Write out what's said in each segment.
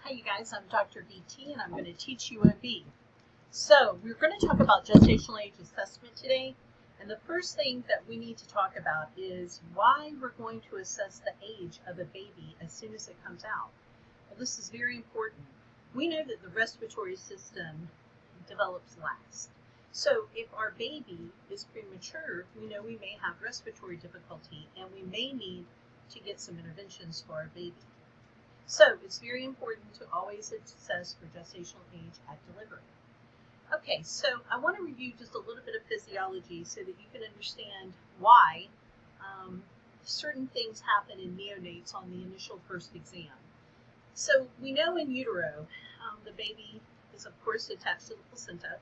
Hi you guys, I'm Dr. BT and I'm going to teach you UOB. So we're going to talk about gestational age assessment today, and the first thing that we need to talk about is why we're going to assess the age of a baby as soon as it comes out. Well, this is very important. We know that the respiratory system develops last. So if our baby is premature, we know we may have respiratory difficulty and we may need to get some interventions for our baby. So it's very important to always assess for gestational age at delivery. Okay, so I want to review just a little bit of physiology so that you can understand why certain things happen in neonates on the initial first exam. So we know in utero, the baby is of course attached to the placenta,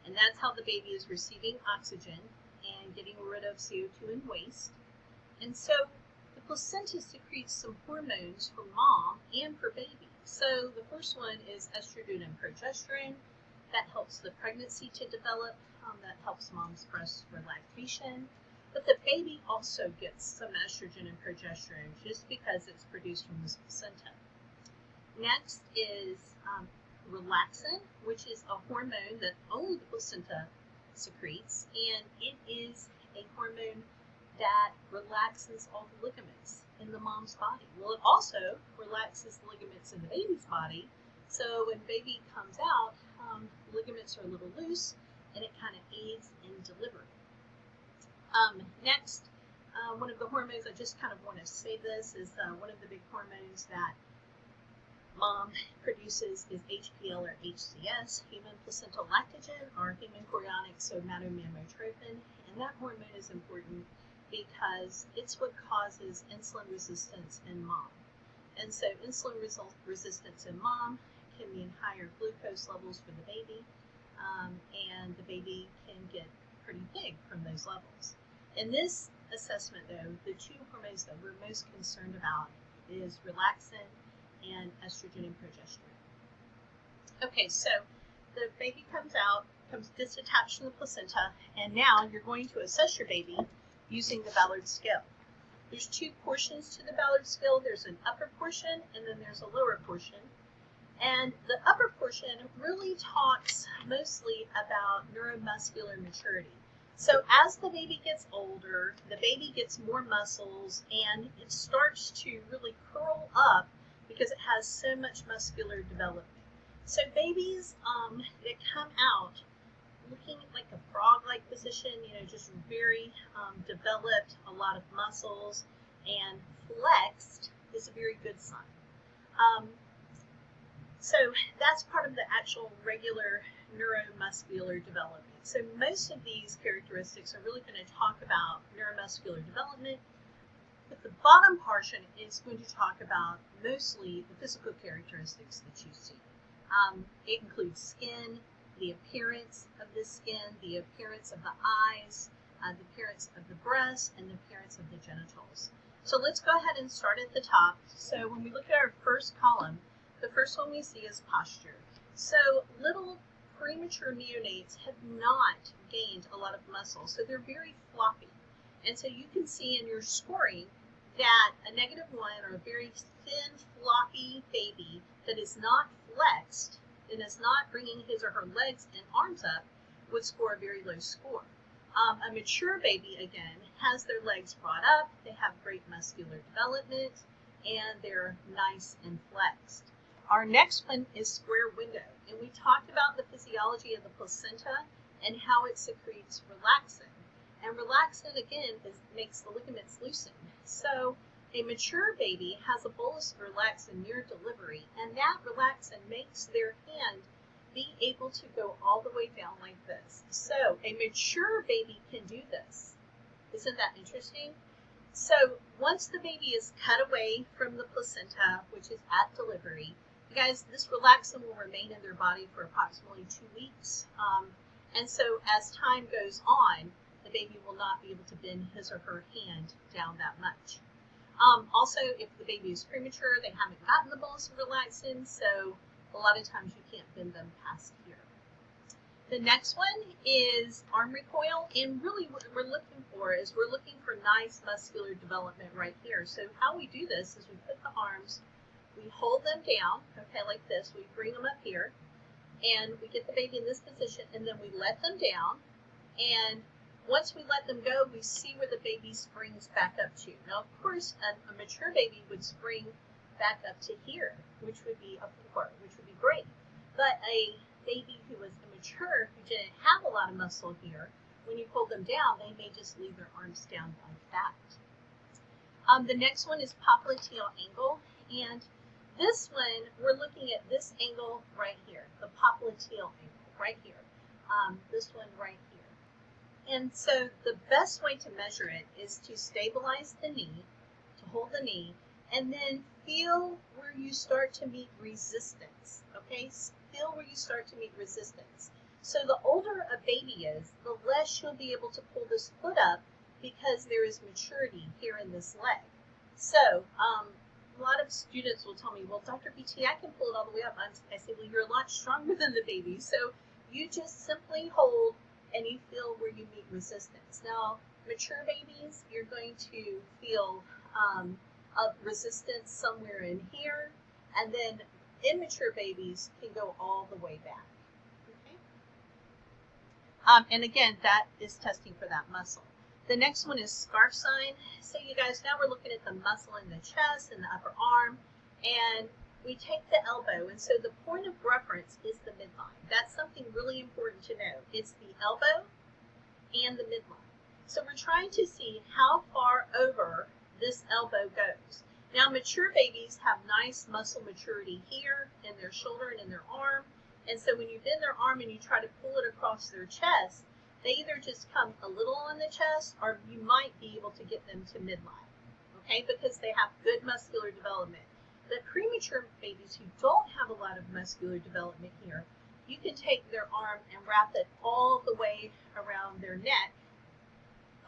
and that's how the baby is receiving oxygen and getting rid of CO2 and waste. And so the placenta secretes some hormones for mom and for baby. So the first one is estrogen and progesterone. That helps the pregnancy to develop. That helps mom's breast for lactation. But the baby also gets some estrogen and progesterone just because it's produced from the placenta. Next is relaxin, which is a hormone that only the placenta secretes, and it is a hormone that relaxes all the ligaments in the mom's body. Well, it also relaxes the ligaments in the baby's body, so when baby comes out, ligaments are a little loose, and it kind of aids in delivery. Next, one of the hormones, I just kind of want to say this, is one of the big hormones that mom produces is HPL or HCS, human placental lactogen, or human chorionic somatomamotropin, and that hormone is important because it's what causes insulin resistance in mom. And so insulin resistance in mom can mean higher glucose levels for the baby, and the baby can get pretty big from those levels. In this assessment, though, the two hormones that we're most concerned about is relaxin and estrogen and progesterone. Okay, so the baby comes disattached from the placenta, and now you're going to assess your baby using the Ballard Scale. There's two portions to the Ballard Scale. There's an upper portion and then there's a lower portion. And the upper portion really talks mostly about neuromuscular maturity. So as the baby gets older, the baby gets more muscles and it starts to really curl up because it has so much muscular development. So babies that come out looking like a frog-like position, just very developed, a lot of muscles, and flexed is a very good sign. So that's part of the actual regular neuromuscular development. So most of these characteristics are really going to talk about neuromuscular development, but the bottom portion is going to talk about mostly the physical characteristics that you see. It includes skin, the appearance of the skin, the appearance of the eyes, the appearance of the breast, and the appearance of the genitals. So let's go ahead and start at the top. So when we look at our first column, the first one we see is posture. So little premature neonates have not gained a lot of muscle, so they're very floppy. And so you can see in your scoring that a -1 or a very thin, floppy baby that is not flexed and is not bringing his or her legs and arms up would score a very low score. A mature baby, again, has their legs brought up, they have great muscular development, and they're nice and flexed. Our next one is square window, and we talked about the physiology of the placenta and how it secretes relaxin. And relaxin, again, makes the ligaments loosen. So a mature baby has a bolus of relaxin near delivery, and that relaxin makes their hand be able to go all the way down like this. So a mature baby can do this. Isn't that interesting? So once the baby is cut away from the placenta, which is at delivery, guys, this relaxin will remain in their body for approximately 2 weeks. And so as time goes on, the baby will not be able to bend his or her hand down that much. Also, if the baby is premature, they haven't gotten the bolus of relaxin, so a lot of times you can't bend them past here. The next one is arm recoil, and really what we're looking for nice muscular development right here. So how we do this is we put the arms we hold them down, okay, like this. We bring them up here, and we get the baby in this position, and then we let them down. And once we let them go, we see where the baby springs back up to. Now, of course, a mature baby would spring back up to here, which would be a 4, which would be great. But a baby who was immature, who didn't have a lot of muscle here, when you pull them down, they may just leave their arms down like that. The next one is popliteal angle, and this one, we're looking at this angle right here, the popliteal angle right here, this one right here. And so the best way to measure it is to stabilize the knee, to hold the knee, and then feel where you start to meet resistance, okay? Feel where you start to meet resistance. So the older a baby is, the less you'll be able to pull this foot up because there is maturity here in this leg. So a lot of students will tell me, well, Dr. BT, I can pull it all the way up. I say, well, you're a lot stronger than the baby. So you just simply hold and you feel where you meet resistance. Now, mature babies, you're going to feel a resistance somewhere in here, and then immature babies can go all the way back. Okay? And again, that is testing for that muscle. The next one is scarf sign. So you guys, now we're looking at the muscle in the chest and the upper arm, and we take the elbow, and so the point of reference is the midline. That's something really important to know. It's the elbow and the midline. So we're trying to see how far over this elbow goes. Now, mature babies have nice muscle maturity here in their shoulder and in their arm, and so when you bend their arm and you try to pull it across their chest, they either just come a little on the chest, or you might be able to get them to midline, okay, because they have good muscular development. The premature babies who don't have a lot of muscular development here, you can take their arm and wrap it all the way around their neck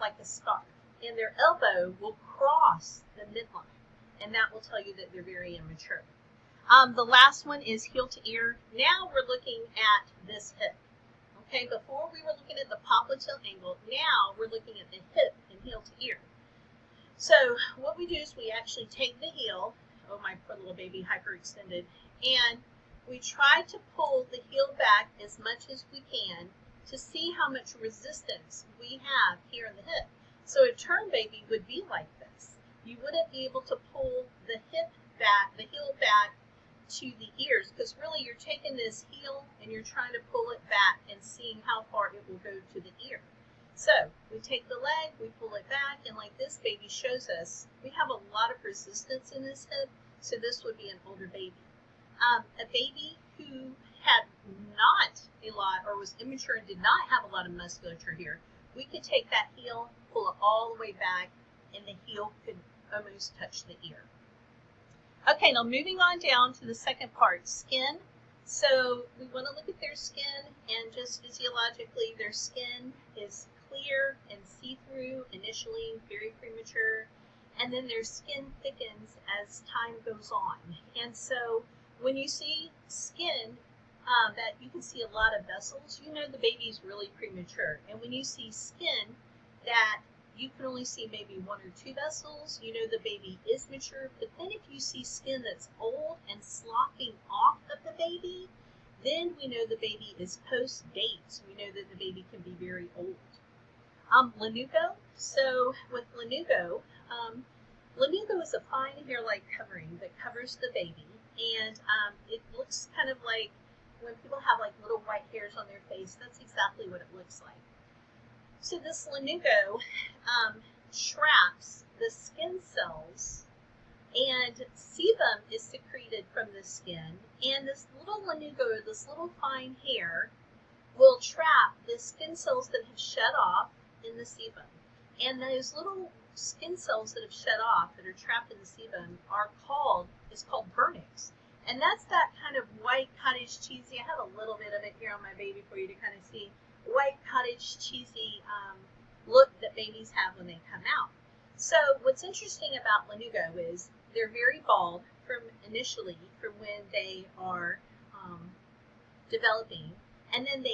like a scarf, and their elbow will cross the midline, and that will tell you that they're very immature. The last one is heel to ear. Now we're looking at this hip. Okay, before we were looking at the popliteal angle, now we're looking at the hip and heel to ear. So what we do is we actually take the heel, oh my poor little baby, hyperextended, and we try to pull the heel back as much as we can to see how much resistance we have here in the hip. So a term baby would be like this. You wouldn't be able to pull the hip back, the heel back to the ears, because really you're taking this heel and you're trying to pull it back and seeing how far it will go to the ear. So we take the leg, we pull it back, and like this baby shows us, we have a lot of resistance in this hip, so this would be an older baby. A baby who had not a lot, or was immature and did not have a lot of musculature here, we could take that heel, pull it all the way back, and the heel could almost touch the ear. Okay, now moving on down to the second part, skin. So we want to look at their skin, and just physiologically, their skin is clear and see-through initially, very premature, and then their skin thickens as time goes on. And so when you see skin that you can see a lot of vessels, you know the baby's really premature. And when you see skin that you can only see maybe 1 or 2 vessels, you know the baby is mature. But then if you see skin that's old and slopping off of the baby, then we know the baby is post-date. So we know that the baby can be very old. Lanugo. So with lanugo, lanugo is a fine hair-like covering that covers the baby. And it looks kind of like when people have like little white hairs on their face, that's exactly what it looks like. So this lanugo traps the skin cells, and sebum is secreted from the skin, and this little lanugo, this little fine hair, will trap the skin cells that have shed off in the sebum. And those little skin cells that have shed off, that are trapped in the sebum, is called vernix. And that's that kind of white cottage cheesy, I have a little bit of it here on my baby for you to kind of see, white cottage cheesy look that babies have when they come out. So what's interesting about lanugo is they're very bald from when they are developing, and then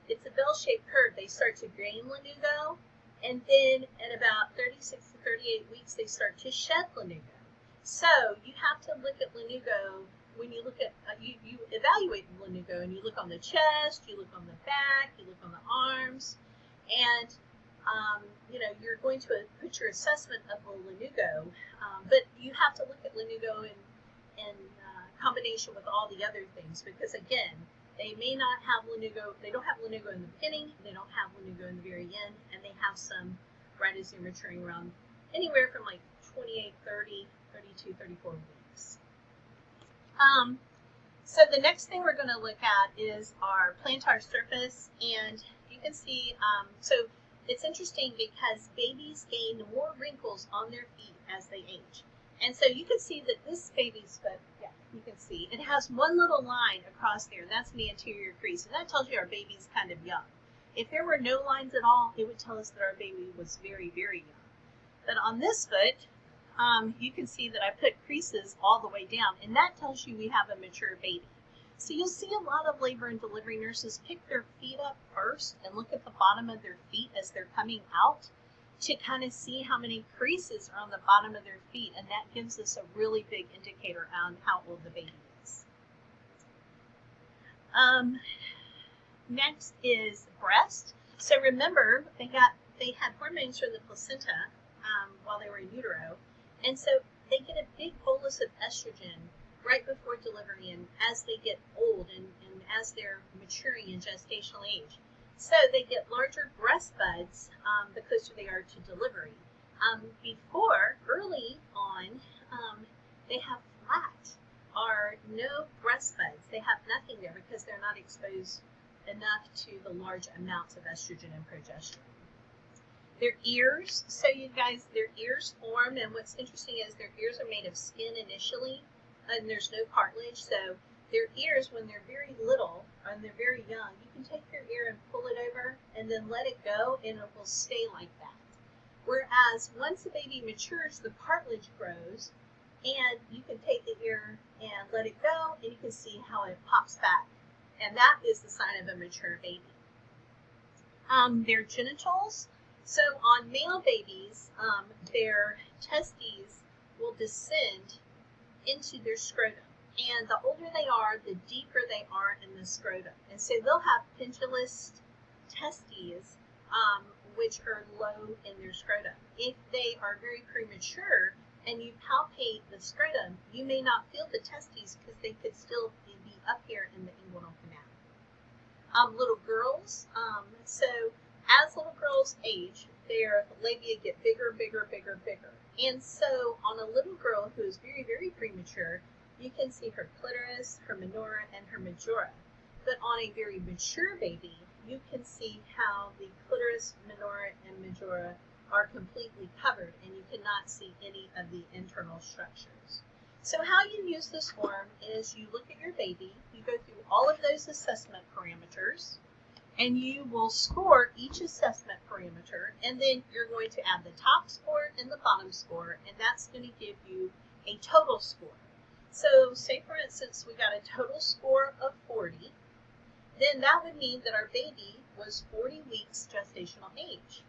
it's a bell-shaped curve. They start to gain lanugo, and then at about 36 to 38 weeks they start to shed lanugo. So you have to look at lanugo when you look at, you evaluate lanugo, and you look on the chest, you look on the back, you look on the arms, and you're going to put your assessment of the lanugo, but you have to look at lanugo in combination with all the other things, because again, they may not have lanugo, they don't have lanugo in the beginning, they don't have lanugo in the very end, and they have some right as they're maturing around anywhere from like 28, 30, 32, 34 weeks. So the next thing we're going to look at is our plantar surface, and you can see, so it's interesting because babies gain more wrinkles on their feet as they age. And so you can see that this baby's foot, yeah, you can see, it has one little line across there, and that's the anterior crease, and that tells you our baby's kind of young. If there were no lines at all, it would tell us that our baby was very, very young. But on this foot, you can see that I put creases all the way down, and that tells you we have a mature baby. So you'll see a lot of labor and delivery nurses pick their feet up first and look at the bottom of their feet as they're coming out to kind of see how many creases are on the bottom of their feet, and that gives us a really big indicator on how old the baby is. Next is breast. So remember, they had hormones from the placenta while they were in utero, and so they get a big bolus of estrogen right before delivery and as they get old and as they're maturing in gestational age. So they get larger breast buds the closer they are to delivery. Before, early on, they have flat or no breast buds. They have nothing there because they're not exposed enough to the large amounts of estrogen and progesterone. Their ears, so you guys, their ears form, and what's interesting is their ears are made of skin initially, and there's no cartilage, so their ears, when they're very little and they're very young, you can take their ear and pull it over and then let it go, and it will stay like that. Whereas once the baby matures, the cartilage grows, and you can take the ear and let it go, and you can see how it pops back, and that is the sign of a mature baby. Their genitals, so on male babies, their testes will descend into their scrotum. And the older they are, the deeper they are in the scrotum. And so they'll have pendulous testes, which are low in their scrotum. If they are very premature and you palpate the scrotum, you may not feel the testes because they could still be up here in the inguinal canal. Little girls, so as little girls age, their labia get bigger, bigger, bigger, bigger. And so on a little girl who is very, very premature, you can see her clitoris, her minora, and her majora. But on a very mature baby, you can see how the clitoris, minora, and majora are completely covered, and you cannot see any of the internal structures. So how you use this form is you look at your baby, you go through all of those assessment parameters, and you will score each assessment parameter, and then you're going to add the top score and the bottom score, and that's going to give you a total score. So say for instance we got a total score of 40, then that would mean that our baby was 40 weeks gestational age.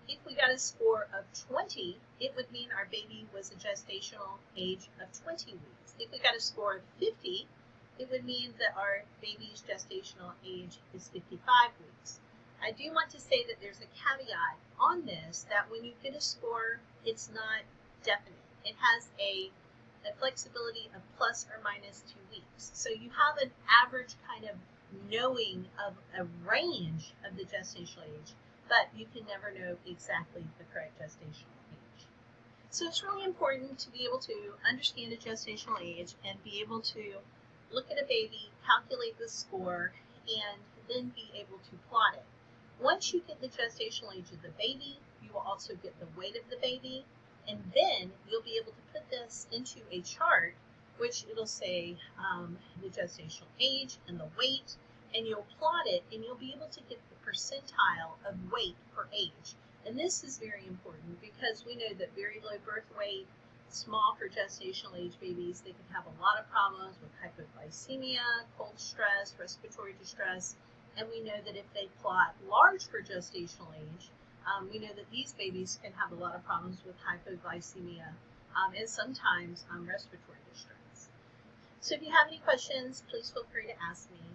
If we got a score of 20, it would mean our baby was a gestational age of 20 weeks. If we got a score of 50, it would mean that our baby's gestational age is 55 weeks. I do want to say that there's a caveat on this, that when you get a score, it's not definite. It has a flexibility of plus or minus 2 weeks. So you have an average kind of knowing of a range of the gestational age, but you can never know exactly the correct gestational age. So it's really important to be able to understand a gestational age and be able to look at a baby, calculate the score, and then be able to plot it. Once you get the gestational age of the baby, you will also get the weight of the baby, and then you'll be able to put this into a chart, which it'll say the gestational age and the weight, and you'll plot it, and you'll be able to get the percentile of weight per age. And this is very important because we know that very low birth weight, small for gestational age babies, they can have a lot of problems with hypoglycemia, cold stress, respiratory distress, and we know that if they plot large for gestational age, we know that these babies can have a lot of problems with hypoglycemia, and sometimes respiratory distress. So if you have any questions, please feel free to ask me.